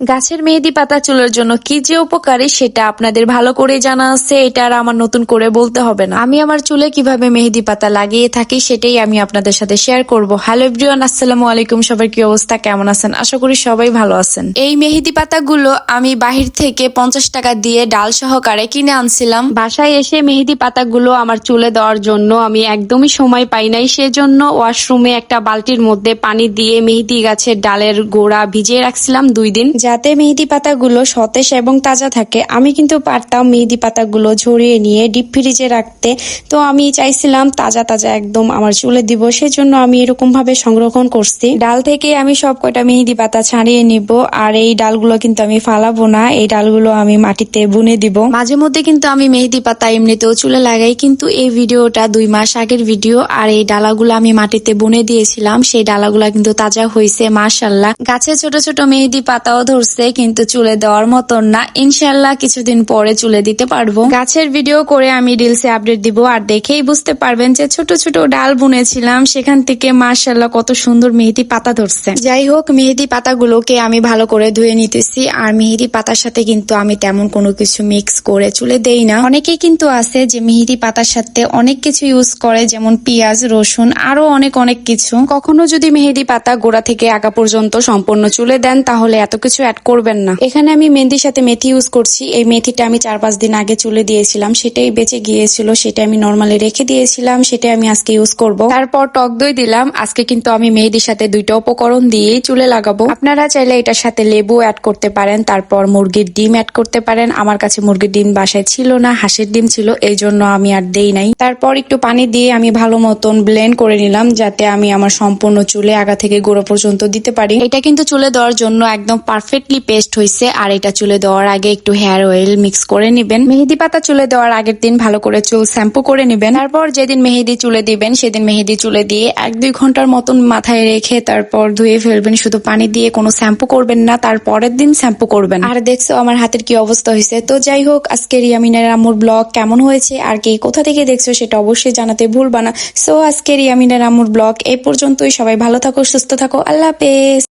গাছের মেহেদি পাতা চুলের জন্য কি যে উপকারী সেটা আপনাদের ভালো করে জানা আছে, এটা আর আমার নতুন করে বলতে হবে না। আমি আমার চুলে কিভাবে মেহেদি পাতা লাগিয়ে থাকি সেটাই আমি আপনাদের সাথে শেয়ার করব। হ্যালো এভরিওয়ান, আসসালামু আলাইকুম। সবার কি অবস্থা, কেমন আছেন? আশা করি সবাই ভালো আছেন। এই মেহেদি পাতাগুলো আমি বাহির থেকে 50 টাকা দিয়ে ডাল সহকারে কিনে আনছিলাম। বাসায় এসে মেহেদি পাতাগুলো আমার চুলে দেওয়ার জন্য আমি একদমই সময় পাই নাই, সেজন্য ওয়াশরুমে একটা বালতির মধ্যে পানি দিয়ে মেহেদি গাছের ডালের গোড়া ভিজিয়ে রাখছিলাম 2 দিন, যাতে মেহেদি পাতাগুলো সতেজ এবং তাজা থাকে। আমি কিন্তু পারতাম মেহেদি পাতাগুলো ঝরিয়ে নিয়ে ডিপ ফ্রিজে রাখতে, তো আমি চাইছিলাম তাজা তাজা একদম আমার চুলে দিব, সেজন্য আমি এরকম ভাবে সংরক্ষণ করছি। ডাল থেকে আমি সব কয়টা মেহেদি পাতা ছাড়িয়ে নিব, আর এই ডালগুলো কিন্তু আমি ফালাবো না, এই ডালগুলো আমি মাটিতে বুনে দিব। মাঝে মধ্যে কিন্তু আমি মেহেদি পাতা এমনিতেও চুলে লাগাই, কিন্তু এই ভিডিওটা 2 মাস আগের ভিডিও, আর এই ডালাগুলো আমি মাটিতে বুনে দিয়েছিলাম। সেই ডালাগুলা কিন্তু তাজা হয়েছে মাশাআল্লাহ। গাছে ছোট ছোট মেহেদি পাতাও ধরছে, কিন্তু চুলে দেওয়ার মতন না। ইনশাআল্লাহ কিছুদিন পরে চুলে দিতে পারবো। গাছের ভিডিও করে আমি রিলসে আপডেট দিব, আর দেখেই বুঝতে পারবেন যে ছোট ছোট ডাল বুনেছিলাম, সেখান থেকে মাশাআল্লাহ কত সুন্দর মেহেদি পাতা ধরছে। যাই হোক, মেহেদি পাতাগুলোকে আমি ভালো করে ধুয়ে নিতেছি, আর মেহেদি পাতার সাথে কিন্তু আমি তেমন কোনো কিছু মিক্স করে চুলে দেই না। অনেকেই কিন্তু আছে যে মেহেদি পাতার সাথে অনেক কিছু ইউজ করে, যেমন পেঁয়াজ, রসুন, আরো অনেক অনেক কিছু। কখনো যদি মেহেদি পাতা গোড়া থেকে আগা পর্যন্ত সম্পূর্ণ চুলে দেন তাহলে এত কিছু অ্যাড করবেন না। এখানে আমি মেহেদির সাথে মেথি ইউজ করছি। এই মেথিটা আমি 4-5 দিন আগে চুলে দিয়েছিলাম, সেটাই বেঁচে গিয়েছিল, সেটা আমি নর্মালি রেখে দিয়েছিলাম, সেটাই আমি আজকে ইউজ করব। তারপর টক দই দিলাম। আজকে কিন্তু আমি মেহেদির সাথে 2টা উপকরণ দিয়ে চুলে লাগাবো। আপনারা চাইলে এটার সাথে লেবু অ্যাড করতে পারেন, তারপর মুরগির ডিম অ্যাড করতে পারেন। আমার কাছে মুরগির ডিম বাসায় ছিল না, হাঁসের ডিম ছিল, এই জন্য আমি আর দেই নাই। তারপর একটু পানি দিয়ে আমি ভালো মতন ব্লেন্ড করে নিলাম, যাতে আমি আমার সম্পূর্ণ চুলে আগা থেকে গোড়া পর্যন্ত দিতে পারি। এটা কিন্তু চুলে দেওয়ার জন্য একদম পারফেক্টলি পেস্ট হয়েছে। আর এটা চুলে দেওয়ার আগে একটু হেয়ার অয়েল মিক্স করে নিবেন। মেহেদি পাতা চুলে দেওয়ার আগের দিন ভালো করে চুল শ্যাম্পু করে নিবেন। তারপর যেদিন মেহেদি চুলে দিবেন সেদিন মেহেদি চুলে দিয়ে 1-2 ঘন্টার মতন মাথায় রেখে তারপর ধুয়ে ফেলবেন, শুধু পানি দিয়ে, কোনো শ্যাম্পু করবেন না। তারপরের দিন শ্যাম্পু করবেন। আর দেখছো আমার হাতের কি অবস্থা হয়েছে। তো যাই হোক, আজকের ইয়ামিনের আম্মুর ব্লগ কেমন হয়েছে আর কে কোথা থেকে দেখছো সেটা অবশ্যই জানাতে ভুলবা না। সো আজকের ইয়ামিনের আম্মুর ব্লগ এই পর্যন্তই। সবাই ভালো থাকো, সুস্থ থাকো, আল্লাহ হাফেজ।